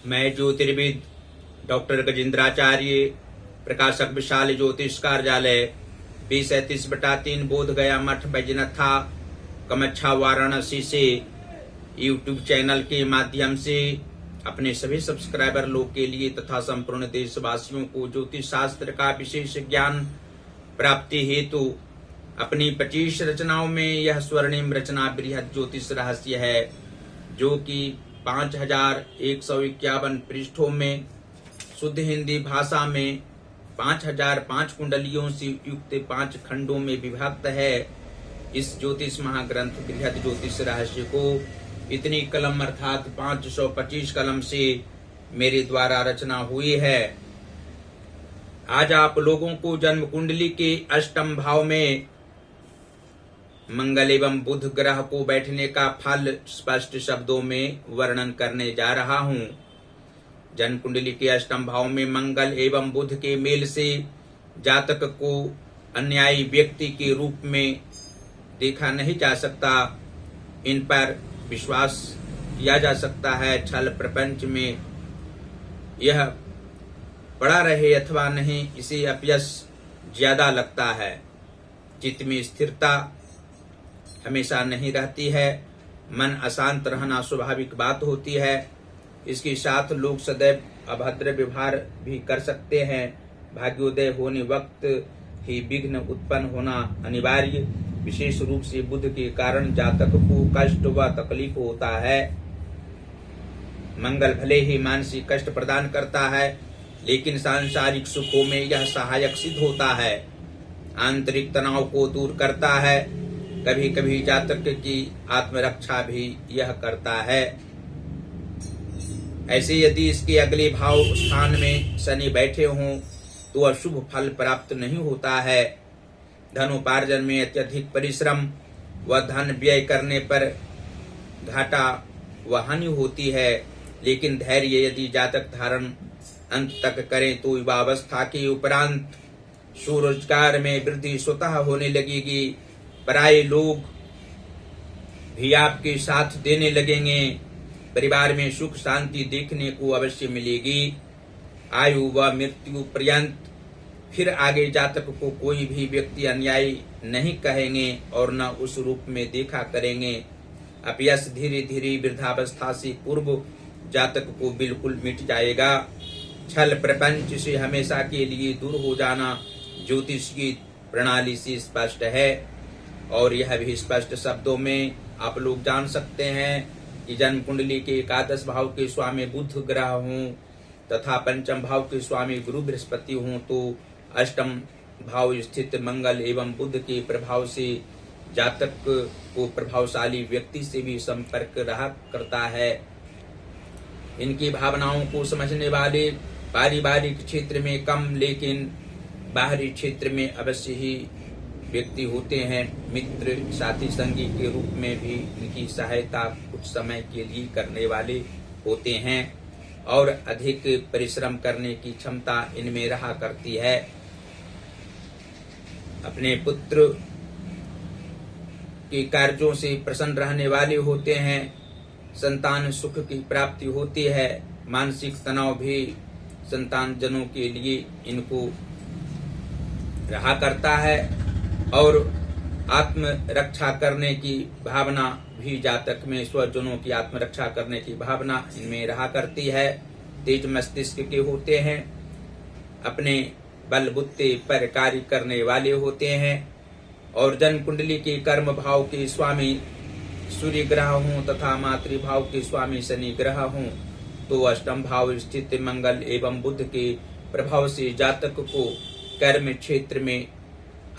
मैं ज्योतिर्विद डॉक्टर गजेंद्राचार्य, प्रकाशक विशाल ज्योतिष कार्यालय 2037/3 बोध गया मठ बैजनाथा कमच्छा वाराणसी से यूट्यूब चैनल के माध्यम से अपने सभी सब्सक्राइबर लोग के लिए तथा संपूर्ण देशवासियों को ज्योतिष शास्त्र का विशेष ज्ञान प्राप्ति हेतु अपनी 25 रचनाओं में यह स्वर्णिम रचना बृहद ज्योतिष रहस्य है, जो कि 5151 पृष्ठों में शुद्ध हिंदी भाषा में 5005 कुंडलियों से युक्त 5 खंडों में विभक्त है। इस ज्योतिष महाग्रंथ बृहद ज्योतिष रहस्य को इतनी कलम अर्थात 525 कलम से मेरे द्वारा रचना हुई है। आज आप लोगों को जन्म कुंडली के अष्टम भाव में मंगल एवं बुध ग्रह को बैठने का फल स्पष्ट शब्दों में वर्णन करने जा रहा हूं। जन्म कुंडली के अष्टम भाव में मंगल एवं बुध के मेल से जातक को अन्यायी व्यक्ति के रूप में देखा नहीं जा सकता। इन पर विश्वास किया जा सकता है। छल प्रपंच में यह पड़ा रहे अथवा नहीं, इसे अपयश ज्यादा लगता है। चित्त में स्थिरता हमेशा नहीं रहती है। मन अशांत रहना स्वाभाविक बात होती है। इसके साथ लोग सदैव अभद्र व्यवहार भी कर सकते हैं। भाग्योदय होने वक्त ही विघ्न उत्पन्न होना अनिवार्य। विशेष रूप से बुध के कारण जातक को कष्ट व तकलीफ होता है। मंगल भले ही मानसिक कष्ट प्रदान करता है, लेकिन सांसारिक सुखों में यह सहायक सिद्ध होता है। आंतरिक तनाव को दूर करता है। कभी कभी जातक की आत्मरक्षा भी यह करता है। ऐसे यदि इसके अगले भाव स्थान में शनि बैठे हों तो अशुभ फल प्राप्त नहीं होता है। धनोपार्जन में अत्यधिक परिश्रम व धन व्यय करने पर घाटा व हानि होती है, लेकिन धैर्य यदि जातक धारण अंत तक करें तो युवावस्था के उपरांत स्वरोजगार में वृद्धि स्वतः होने लगेगी। पराये लोग भी आपके साथ देने लगेंगे। परिवार में सुख शांति देखने को अवश्य मिलेगी। आयु व मृत्यु पर्यंत फिर आगे जातक को कोई भी व्यक्ति अन्यायी नहीं कहेंगे और न उस रूप में देखा करेंगे। अपयश धीरे धीरे वृद्धावस्था से पूर्व जातक को बिल्कुल मिट जाएगा। छल प्रपंच से हमेशा के लिए दूर हो जाना ज्योतिष की प्रणाली से स्पष्ट है। और यह भी स्पष्ट शब्दों में आप लोग जान सकते हैं कि जन्म कुंडली के एकादश भाव के स्वामी बुध ग्रह हों तथा पंचम भाव के स्वामी गुरु बृहस्पति हों तो अष्टम भाव स्थित मंगल एवं बुध के प्रभाव से जातक को प्रभावशाली व्यक्ति से भी संपर्क रहा करता है। इनकी भावनाओं को समझने वाले पारिवारिक क्षेत्र में कम, लेकिन बाहरी क्षेत्र में अवश्य ही व्यक्ति होते हैं। मित्र साथी संगी के रूप में भी इनकी सहायता कुछ समय के लिए करने वाले होते हैं और अधिक परिश्रम करने की क्षमता इनमें रहा करती है। अपने पुत्र के कार्यों से प्रसन्न रहने वाले होते हैं। संतान सुख की प्राप्ति होती है। मानसिक तनाव भी संतान जनों के लिए इनको रहा करता है और आत्म रक्षा करने की भावना भी जातक में, स्वजनों की आत्मरक्षा करने की भावना इनमें रहा करती है। तेज मस्तिष्क के होते हैं। अपने बलबुत्ते पर कार्य करने वाले होते हैं और जन्म कुंडली के कर्म भाव के स्वामी सूर्य ग्रह हों तथा मातृभाव के स्वामी शनि ग्रह हों तो अष्टम भाव स्थित मंगल एवं बुध के प्रभाव से जातक को कर्म क्षेत्र में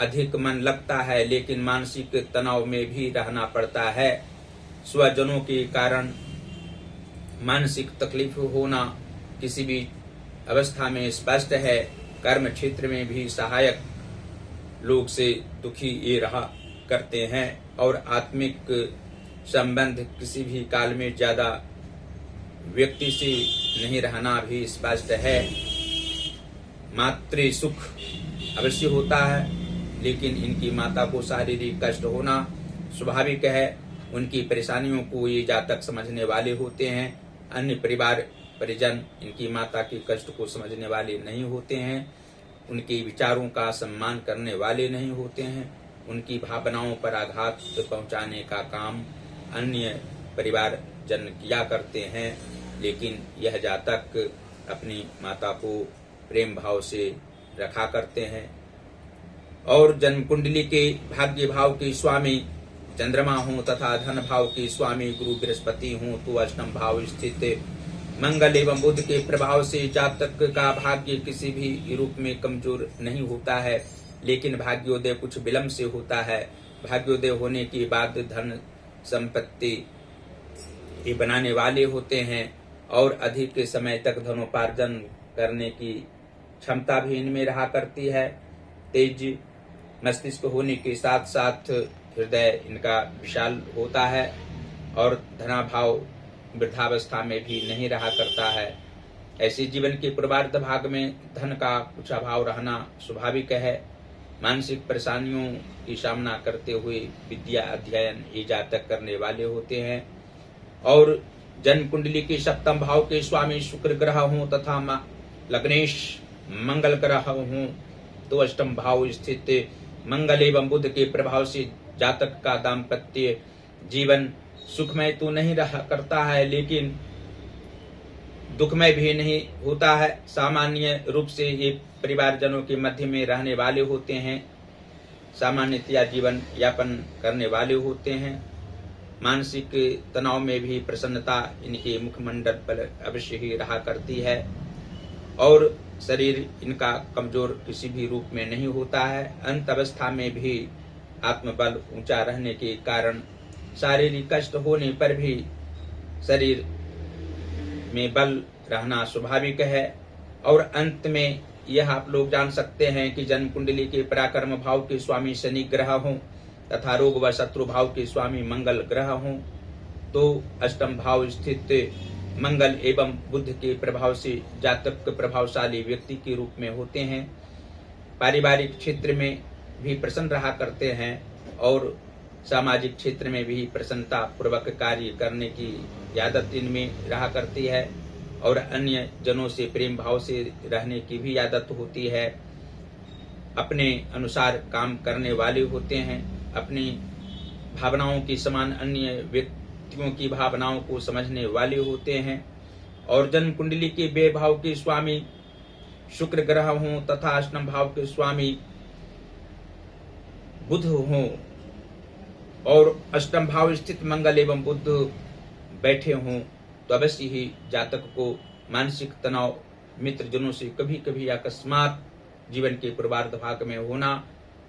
अधिक मन लगता है, लेकिन मानसिक तनाव में भी रहना पड़ता है। स्वजनों के कारण मानसिक तकलीफ होना किसी भी अवस्था में स्पष्ट है। कर्म क्षेत्र में भी सहायक लोग से दुखी ये रहा करते हैं और आत्मिक संबंध किसी भी काल में ज्यादा व्यक्ति से नहीं रहना भी स्पष्ट है। मातृ सुख अवश्य होता है, लेकिन इनकी माता को शारीरिक कष्ट होना स्वाभाविक है। उनकी परेशानियों को ये जातक समझने वाले होते हैं। अन्य परिवार परिजन इनकी माता के कष्ट को समझने वाले नहीं होते हैं, उनके विचारों का सम्मान करने वाले नहीं होते हैं, उनकी भावनाओं पर आघात पहुंचाने का काम अन्य परिवारजन किया करते हैं। लेकिन यह जातक अपनी माता को प्रेम भाव से रखा करते हैं और जन्म कुंडली के भाग्य भाव के स्वामी चंद्रमा हो तथा धन भाव के स्वामी गुरु बृहस्पति हो तो अष्टम भाव स्थित मंगल एवं बुध के प्रभाव से जातक का भाग्य किसी भी रूप में कमजोर नहीं होता है, लेकिन भाग्योदय कुछ विलंब से होता है। भाग्योदय होने के बाद धन संपत्ति ये बनाने वाले होते हैं और अधिक समय तक धनोपार्जन करने की क्षमता भी इनमें रहा करती है। तेज मस्तिष्क होने के साथ साथ हृदय इनका विशाल होता है और धनाभाव वृद्धावस्था में भी नहीं रहा करता है। ऐसे जीवन के पूर्वार्ध भाग में धन का कुछ अभाव रहना स्वाभाविक है। मानसिक परेशानियों की सामना करते हुए विद्या अध्ययन ये जातक करने वाले होते हैं और जन्म कुंडली के सप्तम भाव के स्वामी शुक्र ग्रह हों तथा लग्नेश मंगल ग्रह हों तो अष्टम भाव स्थित मंगल एवं बुध के प्रभाव से जातक का दाम्पत्य जीवन सुखमय तो नहीं रहा करता है, लेकिन दुखमय भी नहीं होता है। सामान्य रूप से ये परिवारजनों के मध्य में रहने वाले होते हैं, सामान्यतया जीवन यापन करने वाले होते हैं। मानसिक तनाव में भी प्रसन्नता इनके मुखमंडल पर अवश्य ही रहा करती है और शरीर इनका कमजोर किसी भी रूप में नहीं होता है। अंत अवस्था में भी आत्मबल ऊंचा रहने के कारण शारीरिक कष्ट होने पर भी शरीर में बल रहना स्वाभाविक है और अंत में यह आप लोग जान सकते हैं कि जन्म कुंडली के पराक्रम भाव के स्वामी शनि ग्रह हों तथा रोग व शत्रु भाव के स्वामी मंगल ग्रह हों तो अष्टम भाव स्थित मंगल एवं बुध के प्रभाव से जातक प्रभावशाली व्यक्ति के रूप में होते हैं। पारिवारिक क्षेत्र में भी प्रसन्न रहा करते हैं और सामाजिक क्षेत्र में भी प्रसन्नता पूर्वक कार्य करने की आदत इनमें रहा करती है और अन्य जनों से प्रेम भाव से रहने की भी आदत होती है। अपने अनुसार काम करने वाले होते हैं, अपनी भावनाओं के समान अन्य व्यक्तियों की भावनाओं को समझने वाले होते हैं और जन्म कुंडली के बे भाव के स्वामी शुक्र ग्रह हों तथा अष्टम भाव के स्वामी बुध हों और अष्टम भाव स्थित मंगल एवं बुध बैठे हों तो अवश्य ही जातक को मानसिक तनाव मित्रजनों से कभी कभी अकस्मात जीवन के पूर्वार्ध भाग में होना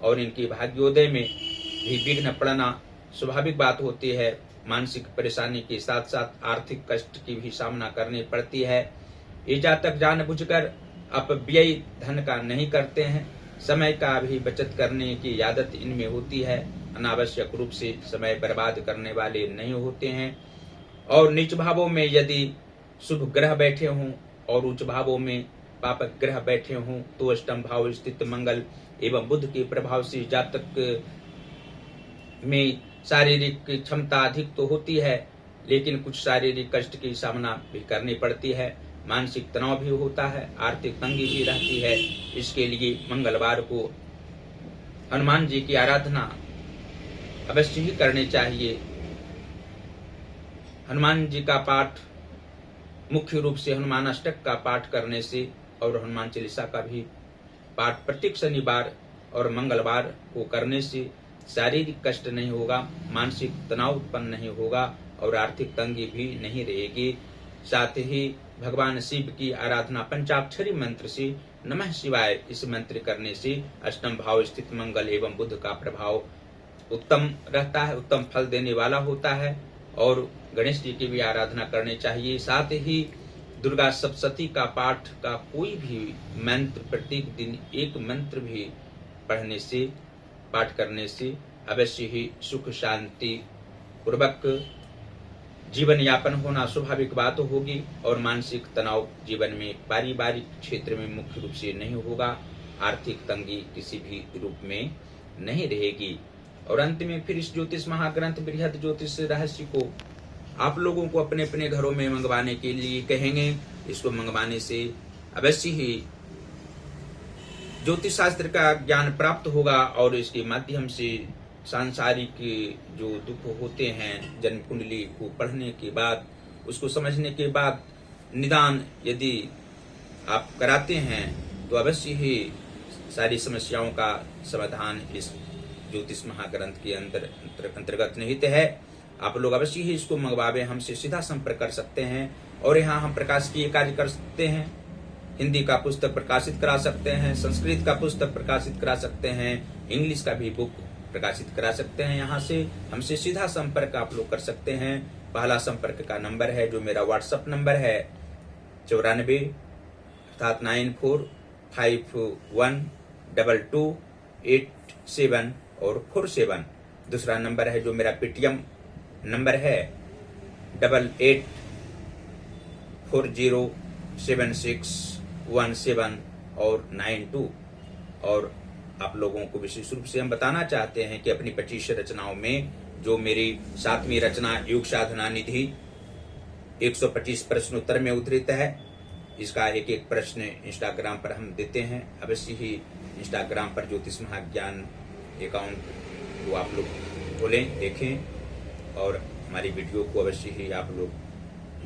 और इनके भाग्योदय में भी विघ्न पड़ना स्वाभाविक बात होती है। मानसिक परेशानी के साथ साथ आर्थिक कष्ट की भी सामना करनी पड़ती है। ये जातक जानबूझकर अपव्यय धन का नहीं करते हैं, समय का भी बचत करने की आदत इनमें होती है। अनावश्यक रूप से समय बर्बाद करने वाले नहीं होते हैं और नीच भावों में यदि शुभ ग्रह बैठे हों और उच्च भावों में पापक ग्रह बैठे हों तो अष्टम भाव स्थित मंगल एवं बुध के प्रभाव से जातक में शारीरिक क्षमता अधिक तो होती है, लेकिन कुछ शारीरिक कष्ट की सामना भी करनी पड़ती है। मानसिक तनाव भी होता है, आर्थिक तंगी भी रहती है। इसके लिए मंगलवार को हनुमान जी की आराधना अवश्य ही करनी चाहिए। हनुमान जी का पाठ मुख्य रूप से हनुमान अष्टक का पाठ करने से और हनुमान चालीसा का भी पाठ प्रत्येक शनिवार और मंगलवार को करने से शारीरिक कष्ट नहीं होगा, मानसिक तनाव उत्पन्न नहीं होगा और आर्थिक तंगी भी नहीं रहेगी। साथ ही भगवान शिव की आराधना पंचाक्षरी मंत्र से नमः शिवाय इस मंत्र करने से अष्टम भाव स्थित मंगल एवं बुध का प्रभाव उत्तम रहता है, उत्तम फल देने वाला होता है और गणेश जी की भी आराधना करनी चाहिए। साथ ही दुर्गा सप्तशती का पाठ का कोई भी मंत्र प्रत्येक दिन एक मंत्र भी पढ़ने से पाठ करने से अवश्य ही सुख शांति पूर्वक जीवन यापन होना स्वाभाविक बात होगी और मानसिक तनाव जीवन में पारिवारिक क्षेत्र में मुख्य रूप से नहीं होगा, आर्थिक तंगी किसी भी रूप में नहीं रहेगी। और अंत में फिर इस ज्योतिष महाग्रंथ बृहद ज्योतिष रहस्य को आप लोगों को अपने अपने घरों में मंगवाने के लिए कहेंगे। इसको मंगवाने से अवश्य ही ज्योतिष शास्त्र का ज्ञान प्राप्त होगा और इसके माध्यम से सांसारिक जो दुख होते हैं जन्म कुंडली को पढ़ने के बाद, उसको समझने के बाद निदान यदि आप कराते हैं तो अवश्य ही सारी समस्याओं का समाधान इस ज्योतिष महाग्रंथ के अंतर्गत निहित है। आप लोग अवश्य ही इसको मंगवावे, हमसे सीधा संपर्क कर सकते हैं और यहाँ हम प्रकाशिकीय कार्य कर सकते हैं। हिंदी का पुस्तक प्रकाशित करा सकते हैं, संस्कृत का पुस्तक प्रकाशित करा सकते हैं, इंग्लिश का भी बुक प्रकाशित करा सकते हैं। यहाँ से हमसे सीधा संपर्क आप लोग कर सकते हैं। पहला संपर्क का नंबर है जो मेरा व्हाट्सएप नंबर है 94 अर्थात 94512287 और 47। दूसरा नंबर है जो मेरा पेटीएम नंबर है 88407617 और 92। और आप लोगों को विशेष रूप से हम बताना चाहते हैं कि अपनी 25 रचनाओं में जो मेरी 7वीं रचना योग साधना निधि 125 प्रश्नोत्तर में उद्धृत है, इसका एक एक प्रश्न इंस्टाग्राम पर हम देते हैं। अवश्य ही इंस्टाग्राम पर ज्योतिष महाज्ञान अकाउंट को आप लोग खोलें, देखें और हमारी वीडियो को अवश्य ही आप लोग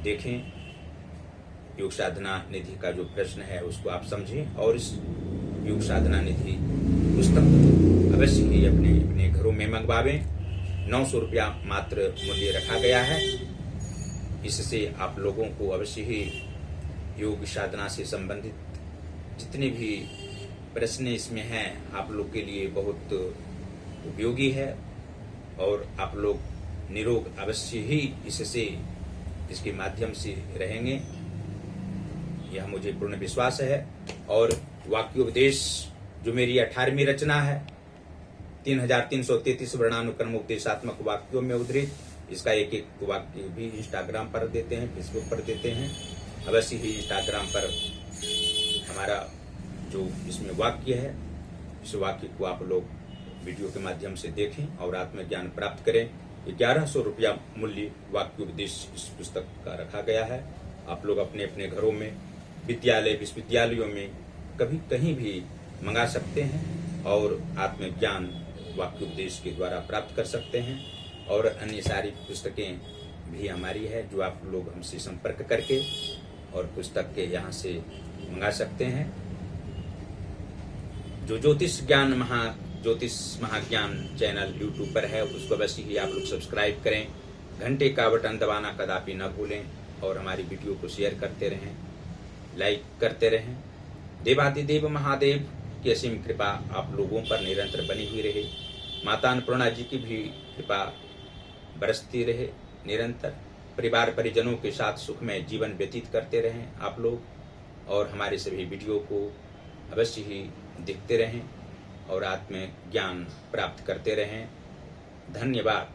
देखें। योग साधना निधि का जो प्रश्न है उसको आप समझें और इस योग साधना निधि पुस्तक अवश्य ही अपने अपने घरों में मंगवावें। 900 रुपया मात्र मूल्य रखा गया है। इससे आप लोगों को अवश्य ही योग साधना से संबंधित जितने भी प्रश्न इसमें हैं आप लोग के लिए बहुत उपयोगी है और आप लोग निरोग अवश्य ही इसके माध्यम से रहेंगे, यह मुझे पूर्ण विश्वास है। और वाक्योपदेश जो मेरी 18वीं रचना है 3333 वर्णानुक्रम उपदेशात्मक वाक्यों में उद्धृत, इसका एक एक वाक्य भी इंस्टाग्राम पर देते हैं, फेसबुक पर देते हैं। अवश्य ही इंस्टाग्राम पर हमारा जो इसमें वाक्य है इस वाक्य को आप लोग वीडियो के माध्यम से देखें और आत्मज्ञान प्राप्त करें। 1100 रुपया मूल्य वाक्योपदेश इस पुस्तक का रखा गया है। आप लोग अपने अपने घरों में, विद्यालय विश्वविद्यालयों में कभी कहीं भी मंगा सकते हैं और आत्मज्ञान वाक्योपदेश के द्वारा प्राप्त कर सकते हैं। और अन्य सारी पुस्तकें भी हमारी है जो आप लोग हमसे संपर्क करके और पुस्तक के यहाँ से मंगा सकते हैं। जो ज्योतिष महाज्ञान चैनल यूट्यूब पर है उसको अवश्य ही आप लोग सब्सक्राइब करें, घंटे का बटन दबाना कदापि न भूलें और हमारी वीडियो को शेयर करते रहें, लाइक करते रहें। देवादिदेव महादेव की असीम कृपा आप लोगों पर निरंतर बनी हुई रहे। माता अन्नपूर्णा जी की भी कृपा बरसती रहे निरंतर। परिवार परिजनों के साथ सुखमय जीवन व्यतीत करते रहें आप लोग और हमारे सभी वीडियो को अवश्य ही देखते रहें और आत्म ज्ञान प्राप्त करते रहें। धन्यवाद।